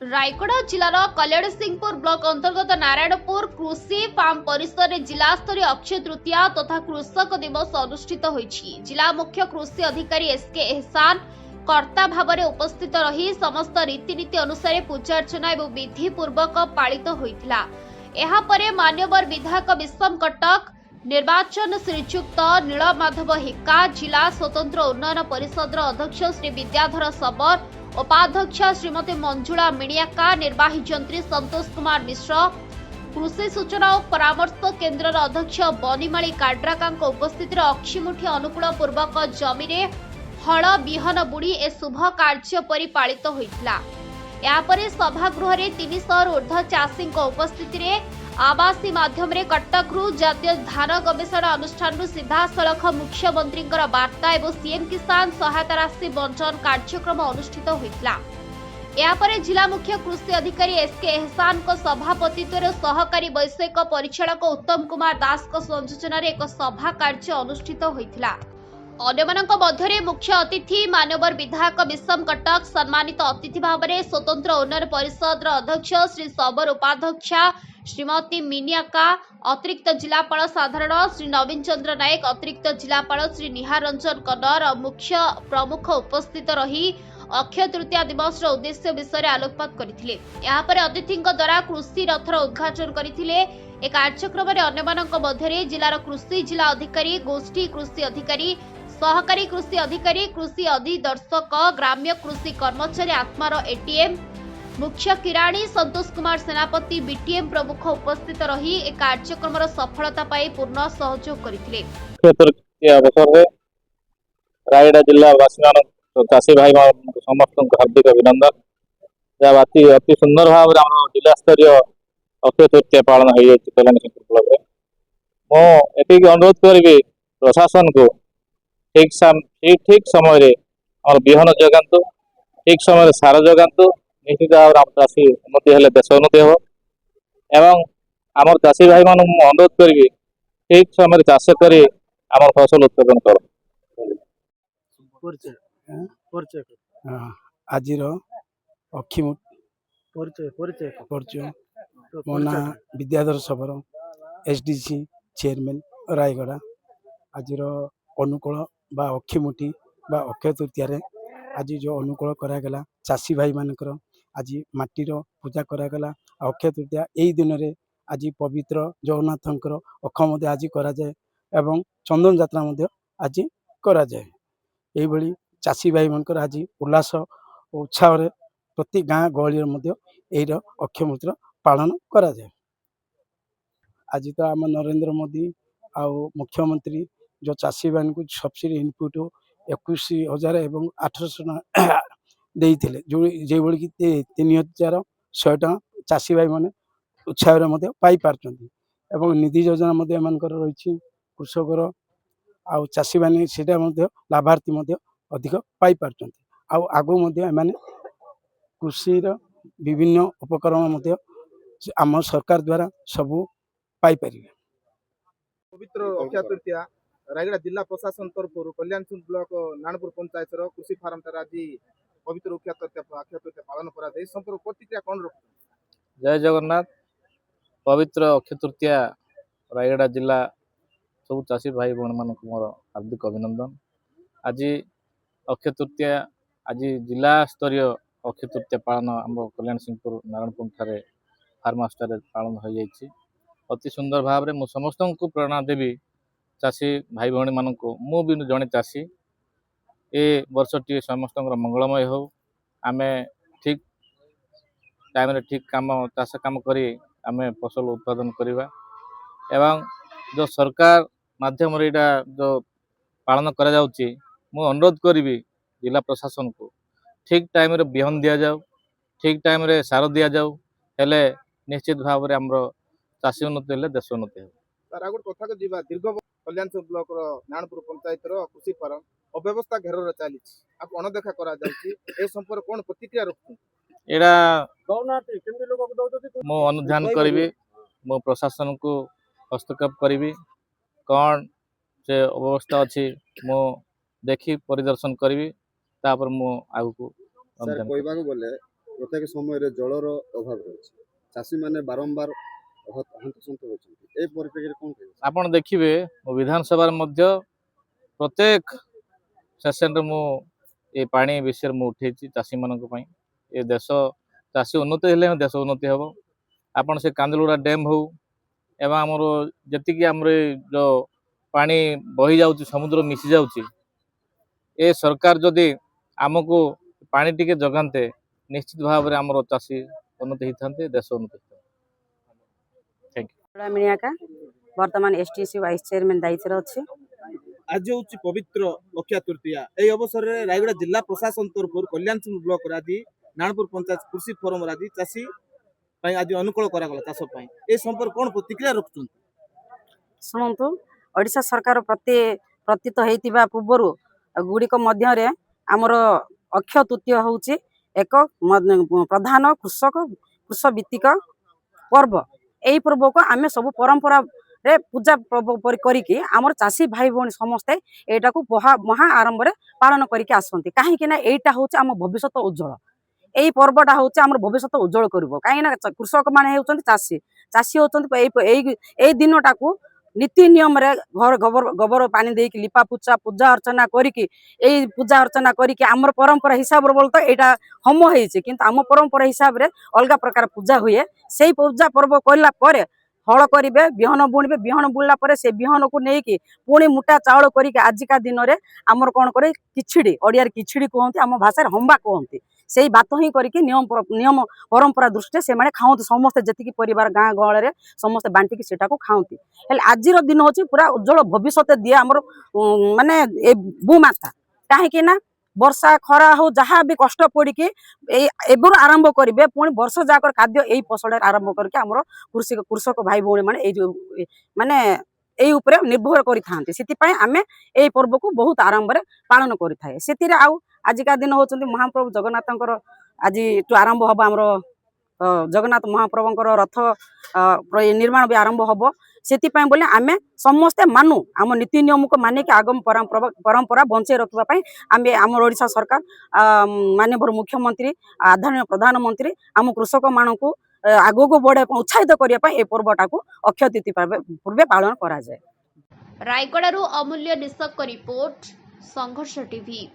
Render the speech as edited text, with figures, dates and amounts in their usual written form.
रायगढ़ जिलार कल्याण Singhpur block अंतर्गत नारायणपुर कृषि farm परिसर में जिला स्तरीय अक्षय तृतीया तथा कृषक दिवस अनुष्ठित होईछि। जिला मुख्य कृषि अधिकारी एसके एहसान कर्ता भाव में उपस्थित रही समस्त रीतिनीति अनुसार पूजार्चना और विधि पूर्वक पालित होइथिला। एहा परे मान्यवर विधायक विश्वम कटक निर्वाचन श्रीयुक्त नीलमाधव हिक्का जिला स्वतंत्र उन्नयन परिषद अध्यक्ष श्री विद्याधर सबर उपाध्यक्षा श्रीमती मंजुला मिणियाका निर्वाही जंत्री संतोष कुमार मिश्र कृषि सूचना और परामर्श केन्द्र अध्यक्ष बनीमाली काड्राका उपस्थित अक्षिमुठी अनुकूल पूर्वक जमी हल विहन बुड़ी ए शुभ कार्य परि पालित होइथिला। यापरे सभागृह 300 ऊर्ध्व चाषी उपस्थिति आवासी माध्यम कटकरू जातीय धान गवेषणा अनुष्ठान सीधासलख मुख्यमंत्री वार्ता और सीएम किसान सहायता राशि बंटन कार्यक्रम अनुष्ठित होइथिला। यापरे जिला मुख्य कृषि अधिकारी एसके एहसान सभापतित्व सहकारी वैषयिक परिचालक उत्तम कुमार दास संयोजन एक सभा कार्य अनुष्ठित होइथिला। अन्यମାନଙ୍କ ମଧ୍ୟରେ मुख्य अतिथि मान्यवर विधायक विश्वम कटक सम्मानित अतिथि भाव में स्वतंत्र उन्नयन परिषद अध्यक्ष श्री सबर उपाध्यक्षा श्रीमती मिनियाका अतिरिक्त जिलापाल साधारण श्री नवीन चंद्र नायक अतिरिक्त जिलापाल श्री निहार रंजन कन्नर मुख्य प्रमुख उपस्थित रही अक्षय तृतीया दिवस उद्देश्य विषय आलोकपात करथिले। यहाँ पर अतिथि द्वारा कृषि रथर उद्घाटन करथिले। ए कार्यक्रम में अन्यମାନଙ୍କ ମଧ୍ୟରେ जिलार कृषि जिला अधिकारी गोष्ठी कृषि अधिकारी सहकारी कृषि अधिकारी कृषि अधिदर्शक ग्राम्य कृषि कर्मचारी आत्मार एटीएम मुख्य किराणी संतोष कुमार सेनापति बीटीएम प्रमुख उपस्थित रही ए कार्यक्रम सफलता पाई पूर्ण सहयोग करथिले। अवसर में रायगढ़ जिला वासी चाषी भाई समस्त हार्दिक अभिनंदन। जहाँ अति सुंदर भाव जिला स्तरीय अक्षय तृतीया पालन हो कल्याण सिंहपुर ब्लॉक में अनुरोध करी प्रशासन को ठीक समय विहन जगातु ठीक समय सार जगातु निश्चित भाव में चाषी उन्नति हेले देश उन्नति हो एवं आम चाषी भाई मान अनुरोध करी ठीक समय चाष कर फसल उत्पादन कर। आज अक्षिमुठ परिचय मो ना विद्याधर सबर एसडीसी चेयरमैन रायगढ़। आज अनुकूल बा अक्षिमुठी बा अक्षय तृतीय आज जो अनुकूल करागला चाषी भाई मानकर आज माटीर पूजा करागला। अक्षय तृतीया यही दिन में आज पवित्र जगन्नाथंकर अख आज कराए एवं चंदन यात्रा आज कराए। यही चाषी भाई मानकर आज उल्लास उत्साह प्रति गाँ गहली यही अक्षयमुत्र पालन कराए। आज तो आम नरेंद्र मोदी आउ मुख्यमंत्री जो चाषी भाई को सब्सिडी इनपुट 21,000 एवं 800 देते जो कि 3,100 टका चाषी भाई मैंने उत्साह पाई पार्टी एवं निधि योजना रही कृषकर आउ चाषी मैंने लाभार्थी अधिक पाई पार्टी आगो कृषि विभिन्न उपकरण आम सरकार द्वारा सबू पाई पारे। पवित्र अक्षय तृतीया रायगढ़ जिला प्रशासन तरफ कल्याण सिंह ब्लॉक नारायणपुर पंचायत कृषि फार्म ठार आज पवित्र अक्षय तृतीया पालन करा संपर्क प्रतिक्रिया कौन रख। जय जगन्नाथ। पवित्र अक्षय तृतीया रायगढ़ जिला सब चाषी भाई बहन मान मोर हार्दिक अभिनंदन। आज अक्षय तृतीया आज जिला स्तरीय अक्षय तृतीया पालन आम कल्याण सिंहपुर नारायणपुर ठारे फार्म हाउस पालन हो जाए। अति सुंदर भाव में समस्त को प्रेरणा देवी चाषी भाई भौणी मान मु भी जड़े चाषी ए वर्षटी समस्त मंगलमय हो आम ठीक टाइम ठीक काम चाष कम कर फसल उत्पादन करवा एवं जो सरकार माध्यम जो पालन करा जाउची मु अनुरोध करी जिला प्रशासन को ठीक टाइम रे बिहन दिया जाऊ ठीक टाइम रे सार दिया जाऊ हेले निश्चित भाव में आमर चाषी उन्नति हेले देश उन्नति हो। तार आगो कथा को जीवा दीर्घ कल्याण सिंह ब्लॉक नारायणपुर पंचायत कृषि फार्म अव्यवस्था घेर चली आप अणदेखा करा जाउची ए संपर्क कौन प्रतिक्रिया रखु एड़ा मु अनुध्यान करी मो प्रशासन को हस्तक्षेप करी कौन से अव्यवस्था अच्छी मु देखी परिदर्शन करी तापर मु आगु को सर कहबा को बोले प्रत्येक समय जलर अभाव रही चाषी मैंने बारंबार हंतसंत होती परिप्रेक्षी कौन कह आपण देखिए विधानसभा मध्य प्रत्येक सेशन मु ये पानी विषय मु उठे चाषी मान ये देश चाषी उन्नति हेले देश उन्नति हम आपण से कांदलुड़ा डैम हो एवं आमर जी आम जो पानी बही जाऊँच समुद्र मिसी जाऊँच ए सरकार जदि आमको पानी टिके जगाते निश्चित भाव में आमर चाषी उन्नति होता देश उन्नति थैंक यू मियाका वर्तमान एसटीसी वाइस चेयरमैन दायित्व अच्छे आज हूँ पवित्र अक्षय तृतीया यही अवसर में रायगड़ा जिला प्रशासन तरफ कल्याणसिंह ब्लॉक आज नानपुर पंचायत कृषि फोरम आज चाषी आज अनुकूल करागला चाष ए संपर्क कौन प्रतिक्रिया रखुं शुणु ओडिशा सरकार प्रतीत होता पूर्वर गुड़िक मध्य आमर अक्षय तृतीय हूँ एक प्रधान कृष भित्तिक पर्व यही पर्व को आम सब परंपरा रे पूजा पर्व करिकी आमर चाषी भाई भौणी समस्ते एटा को महा आरंभ रे पालन करिके आसंती काहेकि ना एटा होचे आम भविष्यत उज्जवल एई पर्वटा होचे आमर भविष्यत उज्जवल करिवो काहे ना कृषक माने हेउचंती चाषी होचंती एई दिनटा को नीति नियम रे घर गोबर पानी देकी लिपा पूजा अर्चना करिकी एई पूजा अर्चना करिकी आमर परंपरा हिसाब रे बोलतो एटा हम हेइचे किंतु आम परंपरा हिसाब रे अलगा प्रकार पूजा हुए सेई पूजा पर्व करला परे हल करेंगे बिहन बुणवे बिहन बुणला पर से बिहन को लेकिन पुणी मुटा चाउल करके आजिका दिन में आमर कौन करे किछिड़ी ओडियार किछिड़ी कहते आम भाषा हंबा कहते से बात ही करके नियम परंपरा दृष्टि से माने खाऊँ समस्ते जी परिवार गाँ गहल में समस्ते बांटिकी सेटा को खाऊँती हेल्ले आज दिन हूँ पूरा उज्जवल भविष्य दिए आमर माने भूमाता कहीं ना वर्षा खरा हो जहाँ भी कष्ट पड़ी एबुर आरंभ करेंगे पुणी वर्ष जाक खाद्य यही फसल आरंभ करके आमर कृषक भाई भौणी माने यही उपरे निर्भर करें से आम यही पर्व को बहुत आरंभ पालन करें से आजिका दिन होती महाप्रभु जगन्नाथ आज आरंभ हम आमर जगन्नाथ महाप्रभुंर रथ निर्माण भी आरंभ हम से बोले आम समस्ते मानु आम नीति नियम को मानिक आगम परंपरा बंचे रखापी आम आम ओडिशा सरकार माननीय मुख्यमंत्री आदरणीय प्रधानमंत्री आम कृषक मान को आग को बढ़े उत्साहित करने ये पर्वटा को अक्षय तृतीया पूर्वे पालन करा जाए। रायगड़ारू अमूल्य निशक रिपोर्ट संघर्ष टीवी।